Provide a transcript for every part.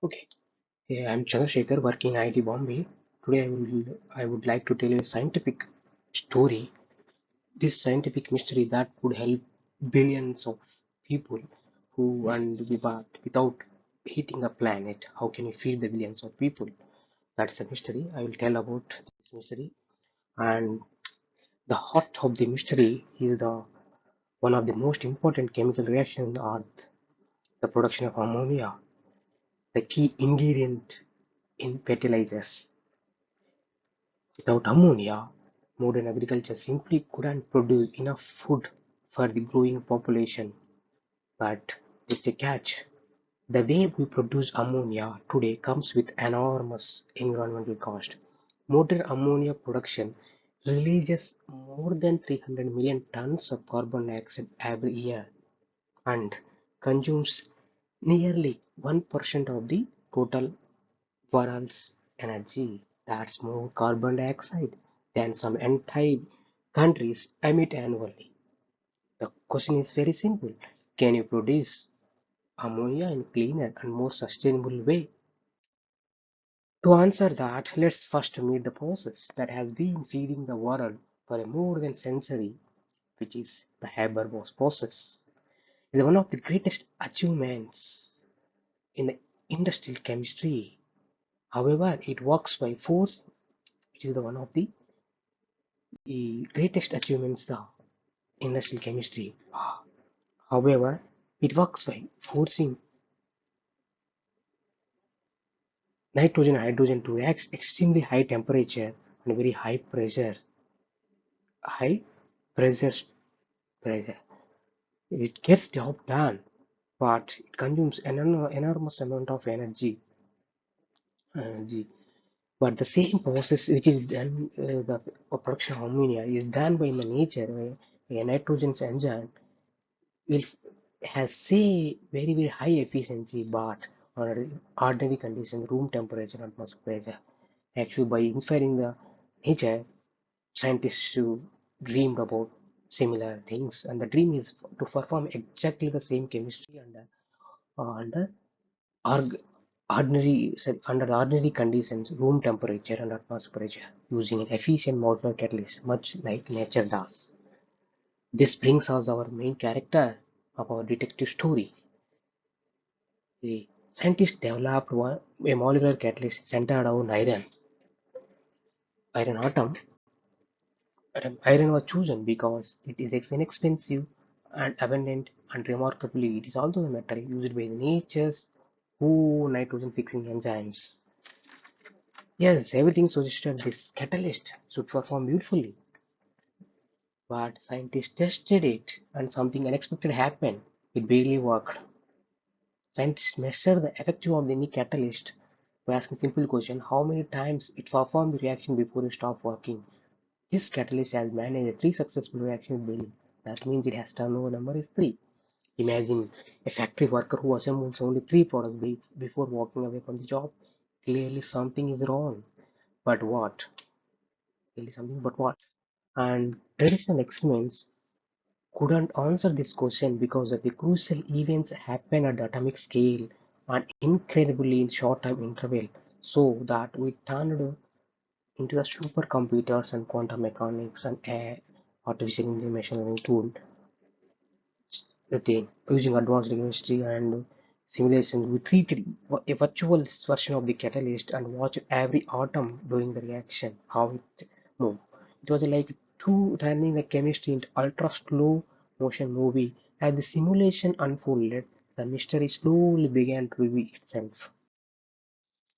Okay, hey, I'm Chandra Sekhar working in IT Bombay. Today I would like to tell you a scientific story. This scientific mystery that could help billions of people who and without heating the planet. How can you feed the billions of people? That's the mystery. I will tell about this mystery. And the heart of the mystery is the one of the most important chemical reactions on Earth, the production of ammonia, the key ingredient in fertilizers. Without ammonia, modern agriculture simply couldn't produce enough food for the growing population. But there's a catch. The way we produce ammonia today comes with enormous environmental cost. Modern ammonia production releases more than 300 million tons of carbon dioxide every year and consumes nearly 1% of the total world's energy. That's more carbon dioxide than some entire countries emit annually. The question is very simple. Can you produce ammonia in cleaner and more sustainable way? To answer that, let's first meet the process that has been feeding the world for a more than century, which is the Haber Bosch process. It is one of the greatest achievements in the industrial chemistry. However, it works by force, which is the one of the greatest achievements the industrial chemistry. However, it works by forcing nitrogen and hydrogen to react extremely high temperature and very high pressure pressure. It gets the job done, but it consumes an enormous amount of energy. But the same process which is done, the production of ammonia is done by the nature, where a nitrogen's enzyme will has say very high efficiency, but under ordinary conditions, room temperature and atmospheric pressure. Actually, by inspiring the nature, scientists who dreamed about similar things, and the dream is to perform exactly the same chemistry under org- under ordinary conditions, room temperature and atmospheric pressure, using an efficient molecular catalyst, much like nature does. This brings us our main character of our detective story. The scientists developed a molecular catalyst centered on iron atom. Iron was chosen because it is inexpensive and abundant, and remarkably, it is also a metal used by nature's own nitrogen fixing enzymes. Yes, everything suggested this catalyst should perform beautifully, but scientists tested it and something unexpected happened. It barely worked. Scientists measure the effectiveness of any catalyst by asking simple question: how many times it performed the reaction before it stopped working. This catalyst has managed three successful reactions daily. That means it has turnover number is three. Imagine a factory worker who assembles only three products before walking away from the job. Clearly something is wrong. But what? Clearly something but what? And traditional experiments couldn't answer this question because of the crucial events happen at the atomic scale and incredibly in short time interval, so that we turned into the supercomputers and quantum mechanics and artificial intelligence machine learning tool, the thing using advanced chemistry and simulations. We treated a virtual version of the catalyst and watched every atom during the reaction, how it moved. It was like two turning the chemistry into ultra slow motion movie. As the simulation unfolded, the mystery slowly began to reveal itself.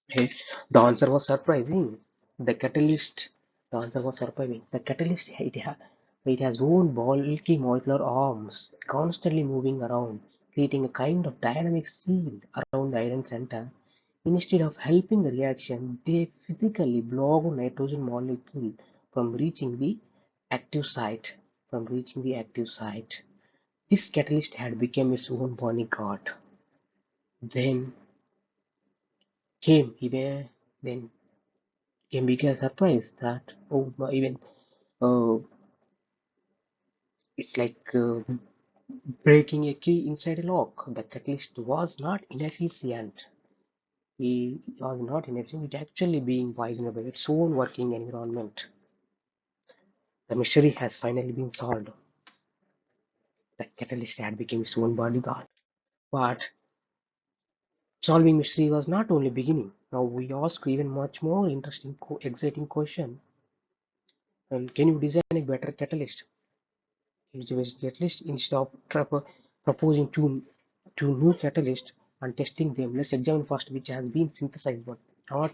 Hey, the answer was surprising. The catalyst, the answer was surprising. The catalyst, it has own bulky molecular arms, constantly moving around, creating a kind of dynamic shield around the iron center. Instead of helping the reaction, they physically block nitrogen molecule from reaching the active site. From reaching the active site, this catalyst had become its own bodyguard. Then came even then came bigger surprise that even uh, it's like breaking a key inside a lock. The catalyst was not inefficient. He was not inefficient, it actually being poisoned by its own working environment. The mystery has finally been solved. The catalyst had become its own bodyguard. But solving mystery was not only beginning. Now we ask even much more interesting, exciting question. And can you design a better catalyst? Catalyst instead of proposing two new catalysts and testing them. Let's examine first which has been synthesized but not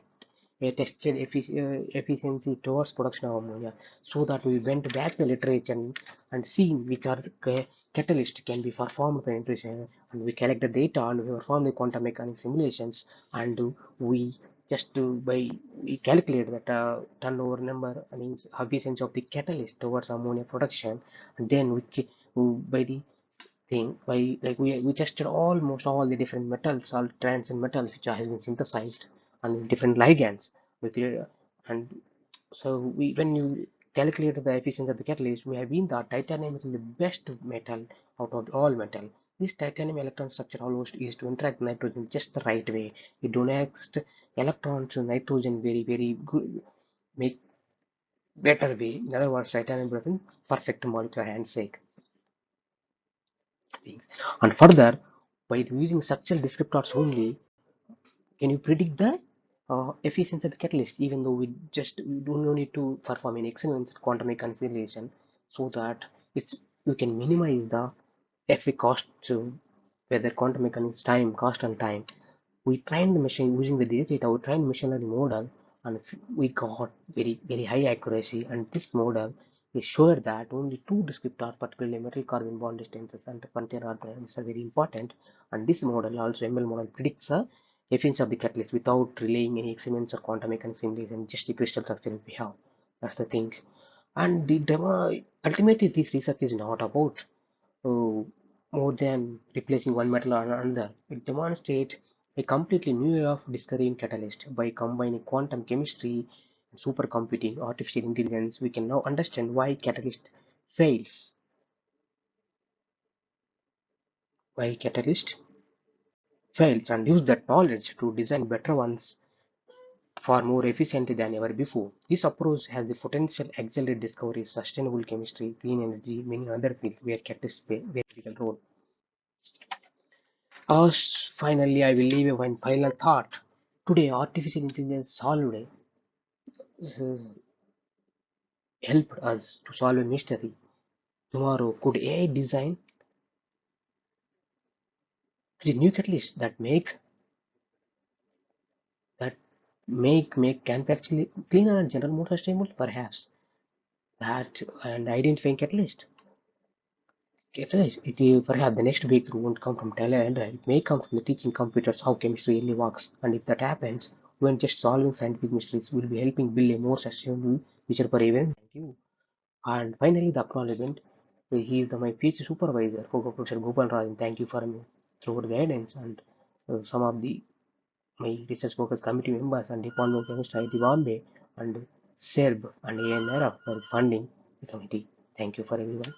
tested efficiency towards production of ammonia, so that we went back to literature and seen which are catalyst can be performed by intuition, and we collect the data and we perform the quantum mechanics simulations, and we just by we calculate that turnover number, I mean efficiency of the catalyst towards ammonia production, and then by the thing by like we tested almost all the different metals, all trans and metals which have been synthesized and different ligands. And so we when you calculate the efficiency of the catalyst, we have been that titanium is the best metal out of all metal. This titanium electron structure almost is to interact nitrogen just the right way. It donates electrons to nitrogen very good, make better way. In other words, titanium represents perfect molecular handshake things. And further, by using structural descriptors only, can you predict the efficiency of the catalyst, even though we don't need to perform any experiments at quantum reconciliation, so that it's you can minimize the FA cost to whether quantum mechanics time, cost and time. We trained the machine using the data, we trained machine learning model, and we got very high accuracy. And this model is sure that only two descriptors, particularly metal carbon bond distances and the container organisms, are very important. And this model, also ML model, predicts the efficiency of the catalyst without relaying any experiments or quantum mechanics simulation, just the crystal structure we have. That's the thing. And the demo, ultimately, this research is not about uh, more than replacing one metal or another. It demonstrates a completely new way of discovering catalyst. By combining quantum chemistry and supercomputing artificial intelligence, we can now understand fails, why catalyst fails, and use that knowledge to design better ones far more efficiently than ever before. This approach has the potential to accelerate discovery, sustainable chemistry, clean energy, many other fields where catalysts play a very critical role. Finally, I will leave you one final thought. Today, artificial intelligence helped us to solve a mystery. Tomorrow, could AI design the new catalyst that make can be actually cleaner and general more sustainable? Perhaps that and identifying catalyst. Perhaps the next breakthrough won't come from talent. It may come from the teaching computers how chemistry really works. And if that happens, we aren't just solving scientific mysteries. We'll be helping build a more sustainable future for everyone. Thank you. And finally, the acknowledgement. He is my PhD supervisor, Professor Gopal Rajan. Thank you for me through the guidance and some of the my research focus committee members and Department of Chemistry IIT Bombay and SERB and ANRF for funding the committee. Thank you for everyone.